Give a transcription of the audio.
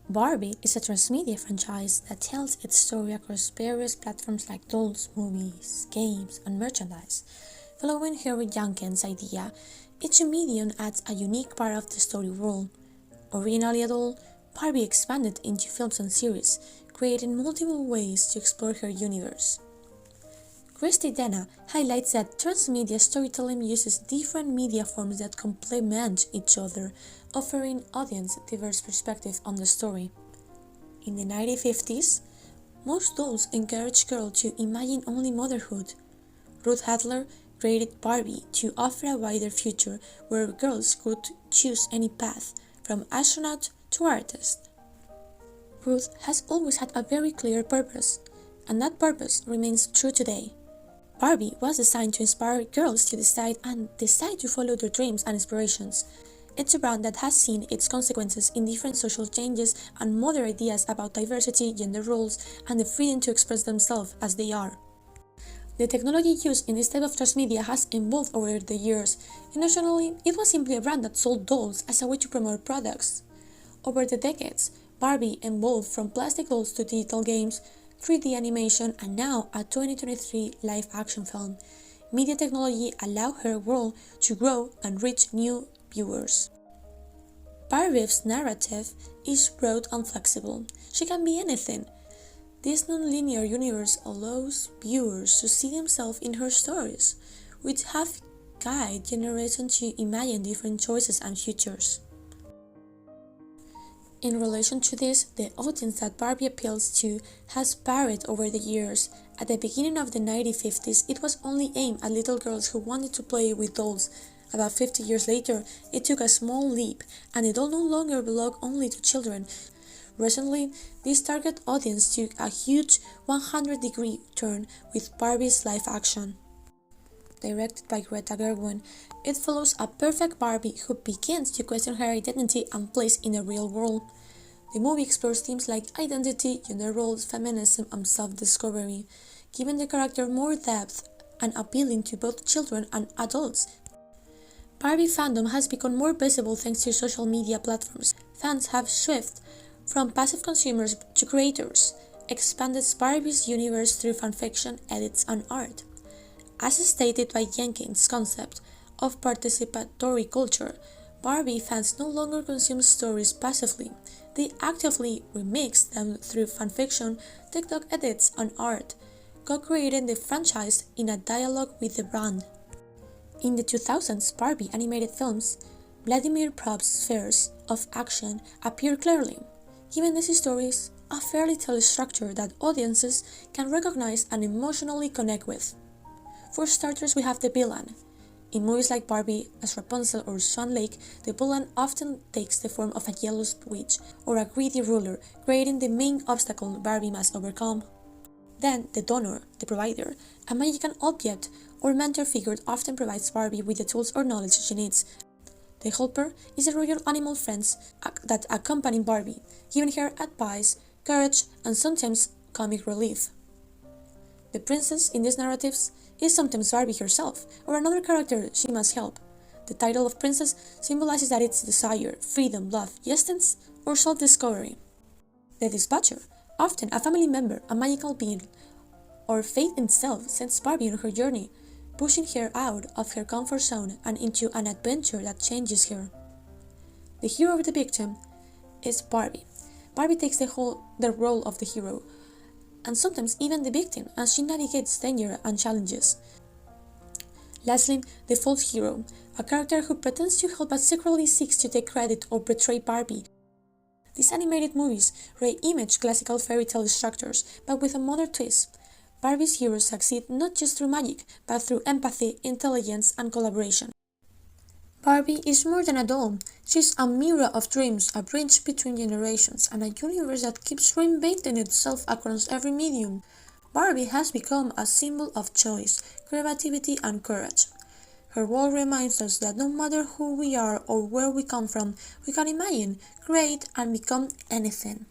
Barbie is a transmedia franchise that tells its story across various platforms like dolls, movies, games, and merchandise. Following Harry Jenkins' idea, each medium adds a unique part of the story world. Originally a doll, Barbie expanded into films and series, creating multiple ways to explore her universe. Christy Dena highlights that transmedia storytelling uses different media forms that complement each other, offering audience diverse perspectives on the story. In the 1950s, most dolls encouraged girls to imagine only motherhood. Ruth Handler created Barbie to offer a wider future where girls could choose any path, from astronaut to artist. Ruth has always had a very clear purpose, and that purpose remains true today. Barbie was designed to inspire girls to decide to follow their dreams and inspirations. It's a brand that has seen its consequences in different social changes and modern ideas about diversity, gender roles, and the freedom to express themselves as they are. The technology used in this type of transmedia has evolved over the years. Initially, it was simply a brand that sold dolls as a way to promote products. Over the decades, Barbie evolved from plastic dolls to digital games, 3D animation, and now a 2023 live-action film. Media technology allowed her world to grow and reach new viewers. Barbie's narrative is broad and flexible. She can be anything. This non-linear universe allows viewers to see themselves in her stories, which have guided generations to imagine different choices and futures. In relation to this, the audience that Barbie appeals to has varied over the years. At the beginning of the 1950s, it was only aimed at little girls who wanted to play with dolls. About 50 years later, it took a small leap, and the doll no longer belonged only to children. Recently, this target audience took a huge 100-degree turn with Barbie's live action. Directed by Greta Gerwig, it follows a perfect Barbie who begins to question her identity and place in the real world. The movie explores themes like identity, gender roles, feminism, and self-discovery, giving the character more depth and appealing to both children and adults. Barbie fandom has become more visible thanks to social media platforms. Fans have shifted from passive consumers to creators, expanded Barbie's universe through fanfiction, edits, and art. As stated by Jenkins' concept of participatory culture, Barbie fans no longer consume stories passively. They actively remix them through fanfiction, TikTok edits, and art, co-creating the franchise in a dialogue with the brand. In the 2000s Barbie animated films, Vladimir Probst's spheres of action appear clearly, giving these stories a fairy tale structure that audiences can recognize and emotionally connect with. For starters, we have the villain. In movies like Barbie, as Rapunzel or Swan Lake, the villain often takes the form of a jealous witch or a greedy ruler, creating the main obstacle Barbie must overcome. Then, the donor, the provider, a magical object or mentor figure often provides Barbie with the tools or knowledge she needs. The helper is a royal animal friend that accompany Barbie, giving her advice, courage, and sometimes comic relief. The princess in these narratives is sometimes Barbie herself, or another character she must help. The title of princess symbolizes that it's desire, freedom, love, distance, or self-discovery. The dispatcher, often a family member, a magical being, or fate itself, sends Barbie on her journey, pushing her out of her comfort zone and into an adventure that changes her. The hero or the victim is Barbie. Barbie takes the role of the hero, and sometimes even the victim, as she navigates danger and challenges. Lastly, the false hero, a character who pretends to help but secretly seeks to take credit or betray Barbie. These animated movies re-image classical fairy tale structures, but with a modern twist. Barbie's heroes succeed not just through magic, but through empathy, intelligence, and collaboration. Barbie is more than a doll. She's a mirror of dreams, a bridge between generations, and a universe that keeps reinventing itself across every medium. Barbie has become a symbol of choice, creativity, and courage. Her world reminds us that no matter who we are or where we come from, we can imagine, create, and become anything.